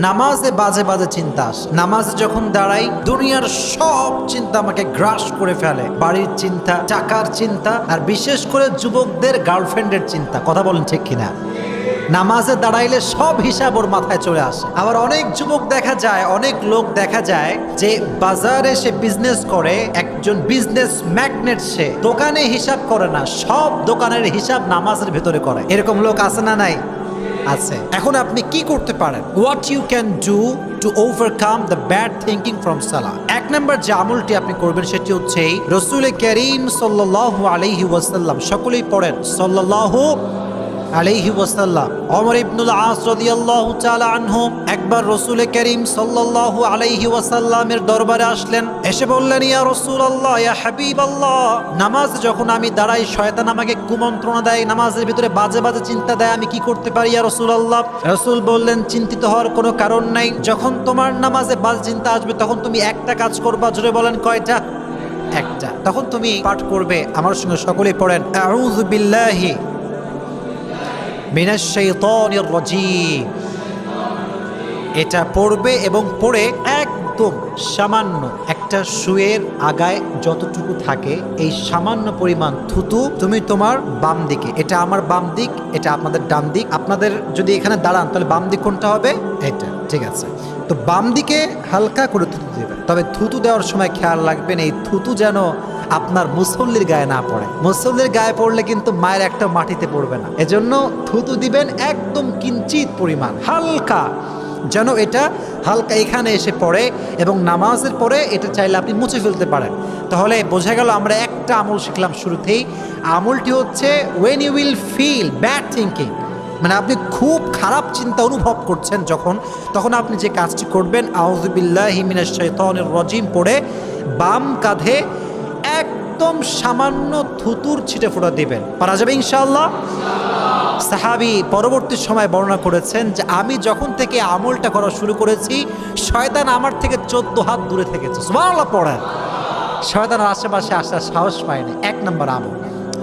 নামাজে বাজে বাজে চিন্তা আসে। নামাজে যখন দাঁড়াই দুনিয়ার সব চিন্তা আমাকে গ্রাস করে ফেলে। বাড়ির চিন্তা, টাকার চিন্তা, আর বিশেষ করে যুবকদের গার্লফ্রেন্ডের চিন্তা। কথা বলেন ঠিক কিনা? নামাজে দাঁড়াইলে সব হিসাব ওর মাথায় চলে আসে। আবার অনেক যুবক দেখা যায়, অনেক লোক দেখা যায় যে বাজারে সে বিজনেস করে, একজন বিজনেস ম্যাগনেট, সে দোকানে হিসাব করে না, সব দোকানের হিসাব নামাজের ভেতরে করে। এরকম লোক আছে না নাই? আছে। এখন আপনি কি করতে পারেন? What you can do to overcome the bad thinking from সালাহ। এক নম্বর যে আমলটি আপনি করবেন সেটি হচ্ছে রাসূল করিম সাল্লাল্লাহু আলাইহি ওয়াসাল্লাম, সকলেই পড়েন সাল্লাল্লাহু আলাইহি ওয়াসাল্লাম। ওমর ইবনুল আস রাদিয়াল্লাহু তাআলা আনহু একবার রাসূল করিম সাল্লাল্লাহু আলাইহি ওয়াসাল্লামের দরবারে আসলেন, এসে বললেন, ইয়া রাসূলুল্লাহ, ইয়া হাবিবাল্লাহ, নামাজ যখন আমি দাঁড়াই শয়তান আমাকে কুমন্ত্রণা দেয়, নামাজের ভিতরে বাজে বাজে চিন্তা দেয়, আমি কি করতে পারি ইয়া রাসূলুল্লাহ? রাসূল বললেন, চিন্তিত হওয়ার কোনো কারণ নাই। যখন তোমার নামাজে বাজে চিন্তা আসবে তখন তুমি একটা কাজ করবা। জোরে বলেন, কয়টা? একটা। তখন তুমি পাঠ করবে, আমার সঙ্গে সকলেই পড়েন, আউযু বিল্লাহি মিনাশ শাইতানির রাজীম। এটা পড়বে এবং পড়ে একদম সামান্য একটা সুয়ের আগায় যতটুকু থাকে এই সামান্য পরিমাণ থুতু তুমি তোমার বাম দিকে, এটা আমার বাম দিক, এটা আপনাদের ডান দিক, আপনাদের যদি এখানে দাঁড়ান তাহলে বাম দিক কোনটা হবে? এটা, ঠিক আছে। তো বাম দিকে হালকা করে থুতু দেবেন। তবে থুতু দেওয়ার সময় খেয়াল রাখবেন এই থুতু যেন আপনার মুসল্লির গায়ে না পড়ে। মুসল্লির গায়ে পড়লে কিন্তু মায়ের একটা মাটিতে পড়বে না। এজন্য থুতু দিবেন একদম কিঞ্চিত পরিমাণ, হালকা, যেন এটা হালকা এখানে এসে পড়ে। এবং নামাজের পরে এটা চাইলে আপনি মুছে ফেলতে পারেন। তাহলে বোঝা গেল আমরা একটা আমল শিখলাম শুরুতেই। আমলটি হচ্ছে when you will feel bad thinking, মানে আপনি খুব খারাপ চিন্তা অনুভব করছেন যখন, তখন আপনি যে কাজটি করবেন, আউযু বিল্লাহি মিনাশ শাইতানির রাজীম পড়ে বাম কাঁধে একদম সামান্য থুতুর ছিটে ফোঁটা দিবেন। পারা যাবে ইনশাআল্লাহ? সাহাবী পরবর্তী সময় বর্ণনা করেছেন যে আমি যখন থেকে আমলটা করা শুরু করেছি শয়তান আমার থেকে 14 হাত দূরে থেকেছে। সুবহানাল্লাহ পড়েন। শয়তানের আশেপাশে আসার সাহস পায়নি। এক নম্বর আমল।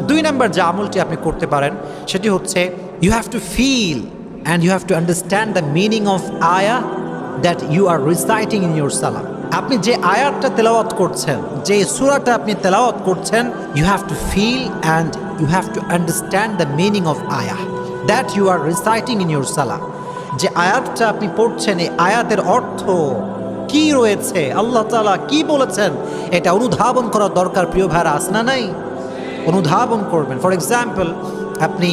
দুই নম্বর যে আমলটি আপনি করতে পারেন সেটি হচ্ছে you have to feel and you have to understand the meaning of আয়া that you are reciting in your সালাহ। আপনি যে আয়াতটা তেলাওয়াত করছেন, যে সূরাটা আপনি তেলাওয়াত করছেন, you have to feel and you have to understand the meaning of আয়া that you are reciting in your সালাহ। যে আয়াতটা আপনি পড়ছেন এই আয়াতের অর্থ কি রয়েছে, আল্লাহ তাআলা কি বলেছেন, এটা অনুধাবন করার দরকার। প্রিয় ভাইরা, আছে না নাই? অনুধাবন করবেন। ফর এক্সাম্পল, আপনি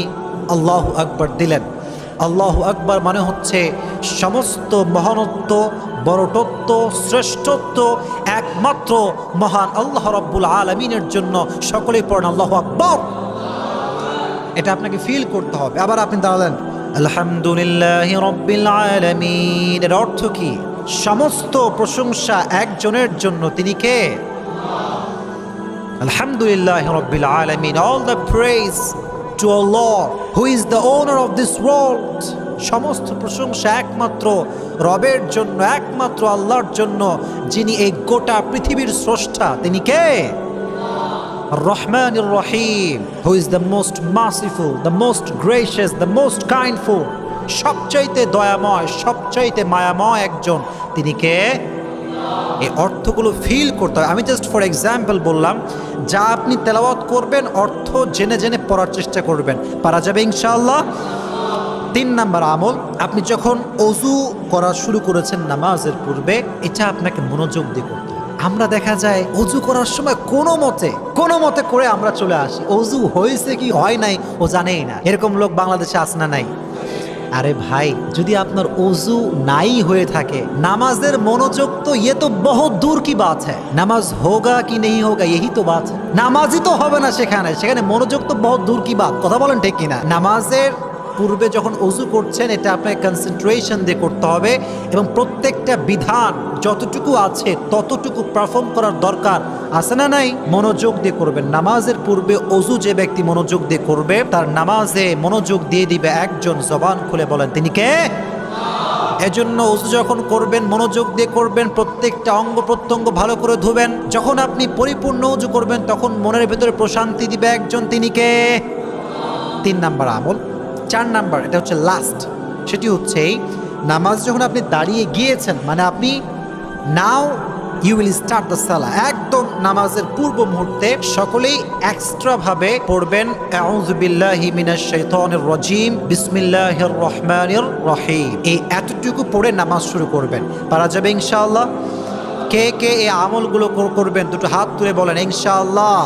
আল্লাহু আকবার দিলেন। আল্লাহু আকবার মানে হচ্ছে সমস্ত মহানত্ব, বড়টত্ব, শ্রেষ্ঠত্ব একমাত্র মহান আল্লাহ রাব্বুল আলামিনের জন্য। সকলেই পড়েন আল্লাহু আকবার। এটা আপনাকে ফিল করতে হবে। আবার আপনি দাঁড়ালেন, আলহামদুলিল্লাহি রাব্বিল আলামিন। এর অর্থ কি? সমস্ত প্রশংসা একজনের জন্য, তিনি কে? Alhamdulillah Rabbil Alameen. All the praise to Allah who is the owner of this world. সমস্ত প্রশংসা একমাত্র রবের জন্য, একমাত্র আল্লাহর জন্য, যিনি এই গোটা পৃথিবীর স্রষ্টা। তিনি কে? রহমানির রহিম, who is the most merciful, the most gracious, the most kindful. সবচাইতে দয়াময়, সবচাইতে মায়াময় একজন, তিনি কে? এই অর্থগুলো ফিল করতে হয়। আমি জাস্ট ফর এক্সাম্পল বললাম, যা আপনি তেলাওয়াত করবেন অর্থ জেনে জেনে পড়ার চেষ্টা করবেন। পারা যাবে ইনশাআল্লাহ? 3 নাম্বার আমল, আপনি যখন ওযু করা শুরু করেছেন নামাজের পূর্বে, এটা আপনাকে মনোযোগ দিয়ে করতে হবে। আমরা দেখা যায় ওযু করার সময় কোনো মতে করে আমরা চলে আসি, ওযু হয়েছে কি হয় নাই ও জানেই না। এরকম লোক বাংলাদেশে আছে না নাই? আরে ভাই, যদি আপনার ওযু নাই হয়ে থাকে, নামাজের মনোযোগ তো ये तो बहुत दूर की बात है। নামাজ होगा कि नहीं होगा यही तो बात है। নামাজই তো হবে না সেখানে মনোযোগ তো बहुत दूर की बात। কথা বলেন ঠিক কিনা? নামাজের পূর্বে যখন ওযু করছেন এটা আপনাকে কনসেন্ট্রেশন দিয়ে করতে হবে এবং প্রত্যেকটা বিধান যতটুকু আছে ততটুকু পারফর্ম করার দরকার আছে না নাই? মনোযোগ দিয়ে করবেন। নামাজের পূর্বে ওযু যে ব্যক্তি মনোযোগ দিয়ে করবে তার নামাজে মনোযোগ দিয়ে দিবে একজন। জবান খুলে বলেন, তিনি কে? এজন্য ওযু যখন করবেন মনোযোগ দিয়ে করবেন, প্রত্যেকটা অঙ্গ প্রত্যঙ্গ ভালো করে ধুবেন। যখন আপনি পরিপূর্ণ ওযু করবেন তখন মনের ভিতরে প্রশান্তি দিবে একজন, তিনি কে? 3 নাম্বার আমল। 4 নাম্বার, এটা হচ্ছে লাস্ট, সেটি হচ্ছে নামাজ যখন আপনি দাঁড়িয়ে গিয়েছেন মানে আপনি now you will start the সালাহ, একদম নামাজের পূর্ব মুহূর্তে সকলেই এক্সট্রা ভাবে পড়বেন আউযু বিল্লাহি মিনাশ শাইতানির রাজিম বিসমিল্লাহির রহমানির রহিম। এই এতটুকু পড়ে নামাজ শুরু করবেন। পারা যাবে ইনশাআল্লাহ? কে কে এই আমলগুলো করবেন দুটো হাত তুলে বলেন ইনশাআল্লাহ।